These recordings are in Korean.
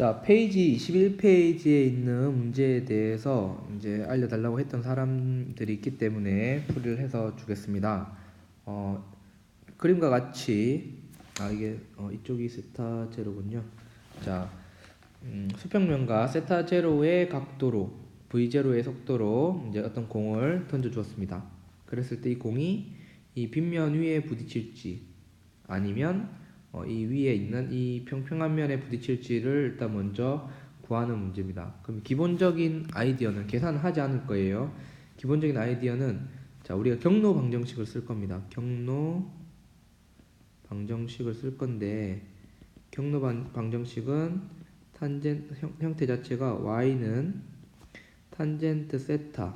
자, 페이지 21페이지에 있는 문제에 대해서 이제 알려달라고 했던 사람들이 있기 때문에 풀이를 해서 주겠습니다. 그림과 같이 이게 이쪽이 세타 제로군요. 자, 수평면과 세타 제로의 각도로 v0의 속도로 이제 어떤 공을 던져 주었습니다. 그랬을 때 이 공이 이 빗면 위에 부딪힐지 아니면 이 위에 있는 이 평평한 면에 부딪힐지를 일단 먼저 구하는 문제입니다. 그럼 기본적인 아이디어는 계산하지 않을 거예요. 기본적인 아이디어는 자, 우리가 경로 방정식을 쓸 겁니다. 경로 방정식을 쓸 건데 경로 방정식은 탄젠트 형태 자체가 y는 탄젠트 세타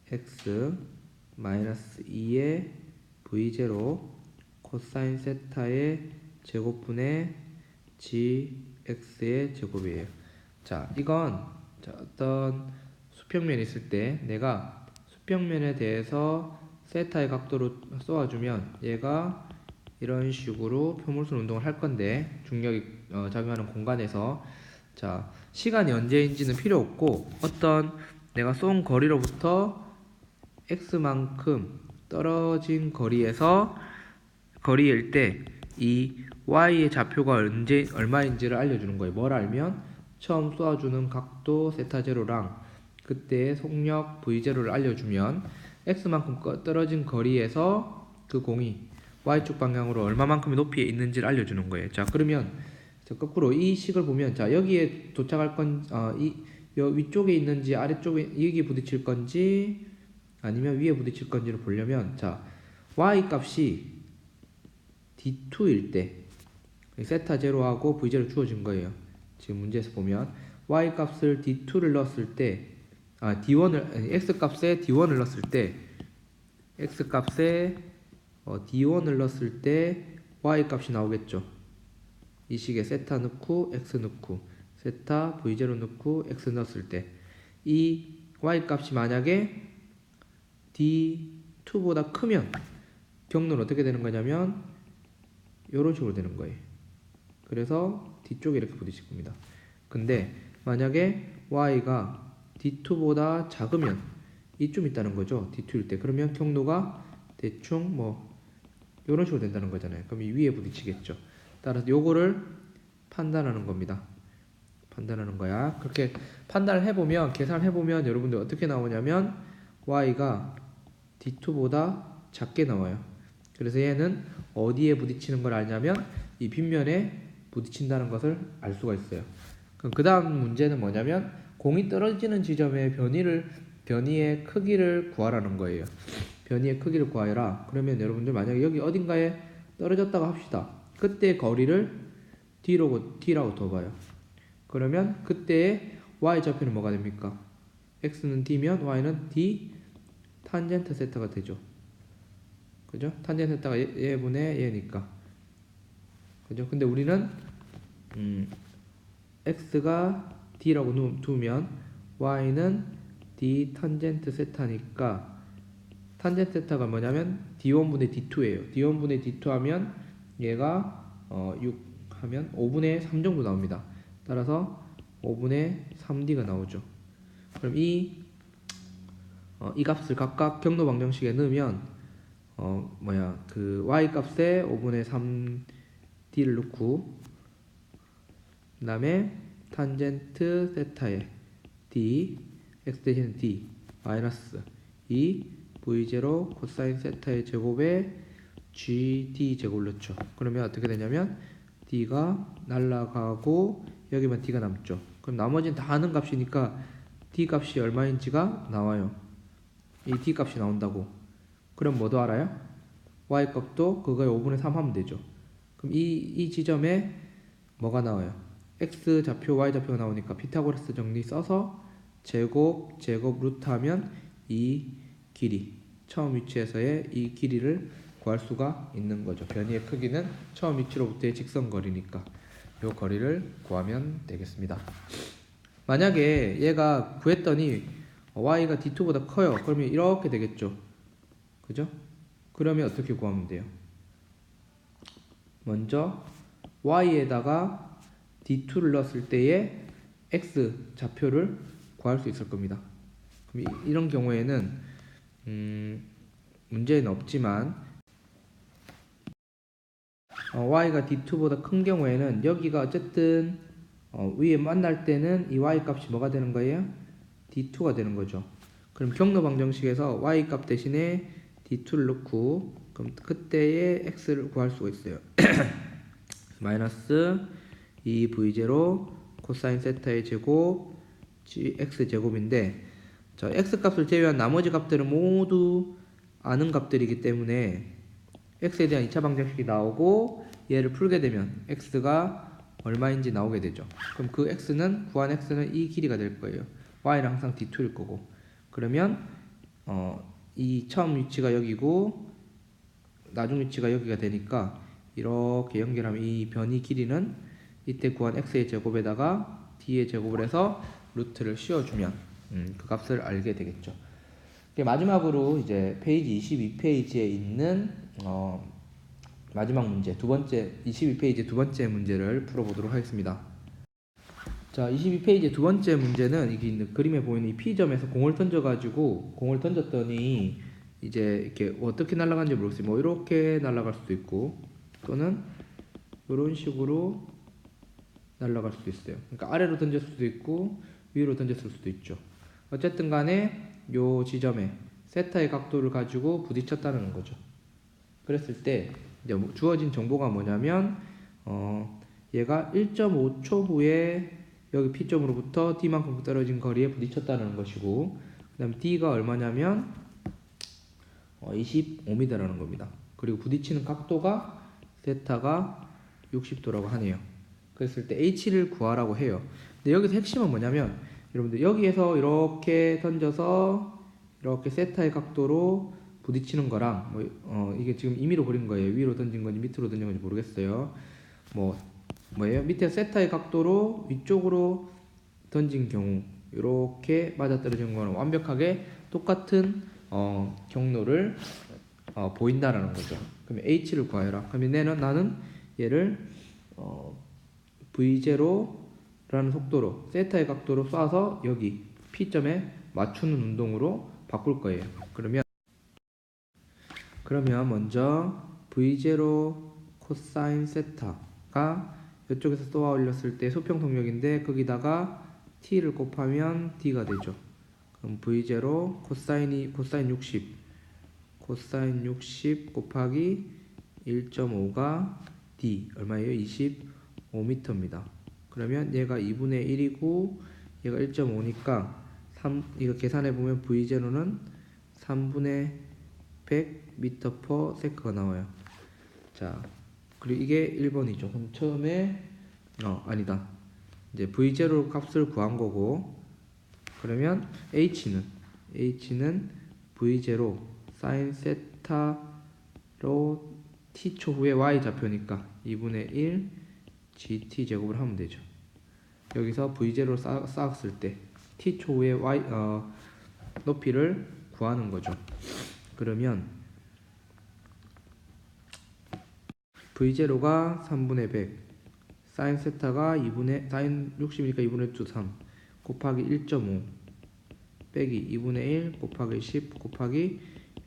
x 마이너스 2의 v0 코사인 세타의 제곱분의 gx의 제곱이에요. 자, 이건 어떤 수평면이 있을 때 내가 수평면에 대해서 세타의 각도로 쏘아주면 얘가 이런 식으로 표물선 운동을 할 건데 중력이 작용하는 공간에서 자, 시간이 언제인지는 필요 없고 어떤 내가 쏜 거리로부터 x만큼 떨어진 거리일 때 이 y의 좌표가 얼마인지를 알려주는 거예요. 뭘 알면 처음 쏘아주는 각도 세타 제로랑 그때의 속력 v0를 알려주면 x만큼 떨어진 거리에서 그 공이 y축 방향으로 얼마만큼의 높이에 있는지를 알려주는 거예요. 자, 그러면 거꾸로 이 식을 보면 자, 여기에 도착할 건 위쪽에 있는지 아래쪽에 여기 부딪힐 건지 아니면 위에 부딪힐 건지를 보려면 자, y 값이 d2일 때 세타 제로하고 v0 주어진 거예요. 지금 문제에서 보면 y 값을 d2를 넣었을 때 d1을 x 값에 d1을 넣었을 때 x 값에 d1을 넣었을 때 y 값이 나오겠죠. 이 식에 세타 넣고 x 넣고 세타 v0 넣고 x 넣었을 때 이 y 값이 만약에 d2보다 크면 경로는 어떻게 되는 거냐면 이런 식으로 되는 거예요. 그래서 뒤쪽에 이렇게 부딪힐 겁니다. 근데 만약에 y가 d2보다 작으면 이쯤 있다는 거죠. d2일 때. 그러면 경로가 대충 이런 식으로 된다는 거잖아요. 그럼 이 위에 부딪히겠죠. 따라서 요거를 판단하는 겁니다. 판단하는 거야. 그렇게 판단을 해보면 계산을 해보면 여러분들 어떻게 나오냐면 y가 d2보다 작게 나와요. 그래서 얘는 어디에 부딪히는 걸 알냐면 이 빗면에 부딪힌다는 것을 알 수가 있어요. 그럼 그 다음 문제는 뭐냐면 공이 떨어지는 지점의 변이의 크기를 구하라는 거예요. 변이의 크기를 구하여라. 그러면 여러분들 만약에 여기 어딘가에 떨어졌다고 합시다. 그때 거리를 d라고 둬봐요. 그러면 그때의 y 좌표는 뭐가 됩니까? x는 d면 y는 d 탄젠트 세타가 되죠. 그죠? 탄젠트 세타가 얘분의 얘니까. 그죠? 근데 우리는 x가 d라고 두면 y는 d 탄젠트 세타니까 탄젠트 세타가 뭐냐면 d1분의 d2예요. d1분의 d2 하면 얘가 6 하면 5분의 3 정도 나옵니다. 따라서 5분의 3d가 나오죠. 그럼 이 값을 각각 경로 방정식에 넣으면 그 y 값에 5분의 3d를 넣고 그 다음에 탄젠트 세타에 d x 대신 d 마이너스 2 v0 코사인 세타의 제곱에 gd 제곱을 넣죠. 그러면 어떻게 되냐면 d가 날라가고 여기만 d가 남죠. 그럼 나머지는 다 아는 값이니까 d 값이 얼마인지가 나와요. 이 d 값이 나온다고. 그럼 뭐도 알아요? y 값도 그거에 5분의 3 하면 되죠. 그럼 이 지점에 뭐가 나와요? x 좌표, y 좌표가 나오니까 피타고라스 정리 써서 제곱 루트 하면 이 길이, 처음 위치에서의 이 길이를 구할 수가 있는 거죠. 변이의 크기는 처음 위치로부터의 직선거리니까 이 거리를 구하면 되겠습니다. 만약에 얘가 구했더니 y가 d2보다 커요. 그러면 이렇게 되겠죠. 그죠? 그러면 어떻게 구하면 돼요? 먼저 y에다가 D2를 넣었을 때의 x 좌표를 구할 수 있을 겁니다. 그럼 이런 경우에는 문제는 없지만 y가 D2보다 큰 경우에는 여기가 어쨌든 위에 만날 때는 이 y 값이 뭐가 되는 거예요? D2가 되는 거죠. 그럼 경로 방정식에서 y 값 대신에 D2를 넣고 그럼 그때의 x를 구할 수가 있어요. 마이너스 2v0 코사인 세타의 제곱 x 제곱인데 자, x 값을 제외한 나머지 값들은 모두 아는 값들이기 때문에 x에 대한 2차 방정식이 나오고 얘를 풀게 되면 x가 얼마인지 나오게 되죠. 그럼 그 x는 구한 x는 이 길이가 될 거예요. y는 항상 d2일 거고 그러면 이 처음 위치가 여기고 나중 위치가 여기가 되니까 이렇게 연결하면 이 변이 길이는 이때 구한 x의 제곱에다가 d의 제곱을 해서 루트를 씌워주면 그 값을 알게 되겠죠. 마지막으로 이제 페이지 22페이지에 있는 마지막 문제 22페이지 두 번째 문제를 풀어보도록 하겠습니다. 자, 22페이지 두 번째 문제는 이게 있는 그림에 보이는 이 P점에서 공을 던져가지고 공을 던졌더니 이제 이렇게 어떻게 날아가는지 모르겠어요. 뭐 이렇게 날아갈 수도 있고 또는 이런 식으로 날아갈 수도 있어요. 그러니까 아래로 던졌을 수도 있고 위로 던졌을 수도 있죠. 어쨌든 간에 요 지점에 세타의 각도를 가지고 부딪혔다는 거죠. 그랬을 때 이제 주어진 정보가 뭐냐면 얘가 1.5초 후에 여기 P점으로부터 D만큼 떨어진 거리에 부딪혔다는 것이고 그 다음 D가 얼마냐면 25m라는 겁니다. 그리고 부딪히는 각도가 세타가 60도라고 하네요. 그랬을 때 H를 구하라고 해요. 근데 여기서 핵심은 뭐냐면 여러분들 여기에서 이렇게 던져서 이렇게 세타의 각도로 부딪히는 거랑 이게 지금 임의로 그린 거예요. 위로 던진 건지 밑으로 던진 건지 모르겠어요. 뭐예요? 밑에 세타의 각도로 위쪽으로 던진 경우 이렇게 맞아떨어지는 거는 완벽하게 똑같은 경로를 보인다라는 거죠. 그러면 H를 구하여라. 그러면 나는 얘를 V0라는 속도로 세타의 각도로 쏴서 여기 P점에 맞추는 운동으로 바꿀 거예요. 그러면 먼저 V0 코사인 세타가 이쪽에서 쏘아 올렸을 때 수평동력인데 거기다가 T를 곱하면 D가 되죠. 그럼 V0 코사인 60 곱하기 1.5가 D 얼마예요? 25m입니다. 그러면 얘가 2분의 1이고 얘가 1.5니까 이거 계산해 보면 V0는 3분의 100m/s가 나와요. 자, 그리고 이게 1번이죠. 그럼 처음에 아니다. 이제 V0 값을 구한 거고 그러면 H는 V0 sin 세타로 T초 후에 Y 좌표니까 2분의 1 GT 제곱을 하면 되죠. 여기서 V0를 쌓았을 때 T초 후에 Y 높이를 구하는 거죠. 그러면 V0가 3분의 100 사인 세타가 사인 60이니까 2분의 2 3 곱하기 1.5 빼기 2분의 1 곱하기 10 곱하기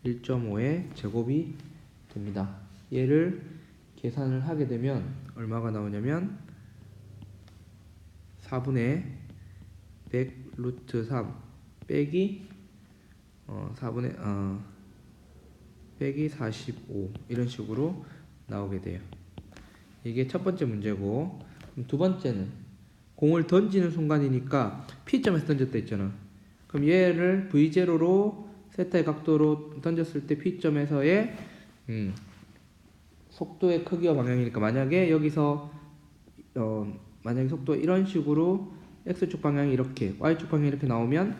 1.5의 제곱이 됩니다. 얘를 계산을 하게 되면 얼마가 나오냐면 4분의 100 루트 3 빼기 빼기 45 이런 식으로 나오게 돼요. 이게 첫 번째 문제고 두 번째는 공을 던지는 순간이니까 P점에서 던졌다 했잖아. 그럼 얘를 V0로 세타의 각도로 던졌을 때 P점에서의 속도의 크기와 방향이니까 만약에 여기서 만약에 속도 이런 식으로 X축 방향이 이렇게 Y축 방향이 이렇게 나오면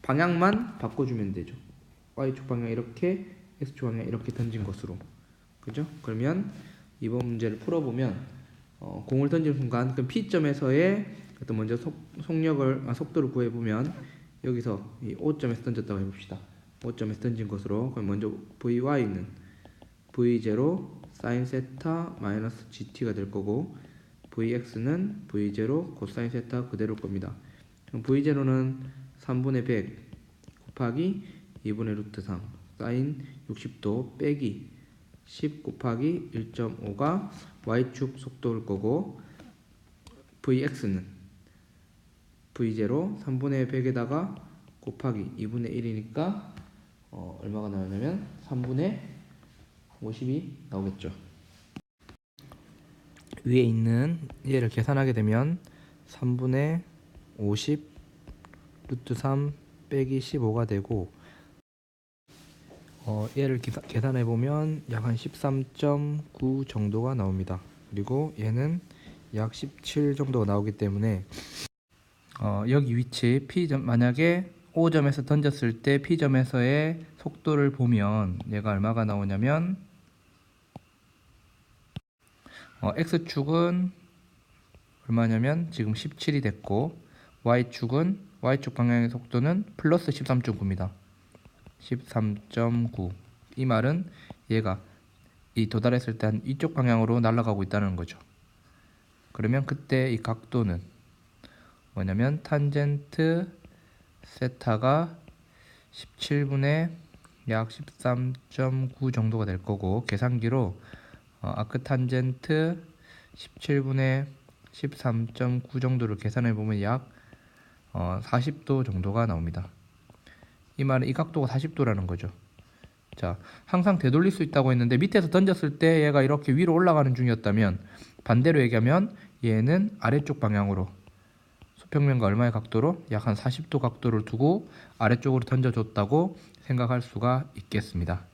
방향만 바꿔주면 되죠. Y축 방향 이렇게 X축 방향 이렇게 던진 것으로 그죠? 그러면 이번 문제를 풀어보면 공을 던지는 순간 그 P점에서의 먼저 속도를 구해보면 여기서 이 O점에서 던졌다고 해봅시다. O점에서 던진 것으로 그럼 먼저 VY는 V0 sin 세타 마이너스 GT가 될 거고 Vx는 V0 코사인 세타 그대로일 겁니다. 그럼 V0는 3분의 100 곱하기 2분의 루트 3 사인 60도 빼기 10 곱하기 1.5가 Y축 속도일 거고, Vx는 V0 3분의 100에다가 곱하기 2분의 1이니까 얼마가 나오냐면 3분의 50이 나오겠죠. 위에 있는 얘를 계산하게 되면 3분의 50 루트 3 빼기 15가 되고, 얘를 계산해 보면 약 한 13.9 정도가 나옵니다. 그리고 얘는 약 17 정도가 나오기 때문에 여기 위치 P점, 만약에 O점에서 던졌을 때 P점에서의 속도를 보면 얘가 얼마가 나오냐면 X축은 얼마냐면 지금 17이 됐고, Y축 방향의 속도는 플러스 13.9입니다. 13.9. 이 말은 얘가 이 도달했을 때 한 이쪽 방향으로 날아가고 있다는 거죠. 그러면 그때 이 각도는 뭐냐면 탄젠트 세타가 17분의 약 13.9 정도가 될 거고, 계산기로 아크탄젠트 17분의 13.9 정도를 계산해 보면 약 40도 정도가 나옵니다. 이 말은 이 각도가 40도라는 거죠. 자, 항상 되돌릴 수 있다고 했는데 밑에서 던졌을 때 얘가 이렇게 위로 올라가는 중이었다면, 반대로 얘기하면 얘는 아래쪽 방향으로 수평면과 얼마의 각도로? 약 한 40도 각도를 두고 아래쪽으로 던져줬다고 생각할 수가 있겠습니다.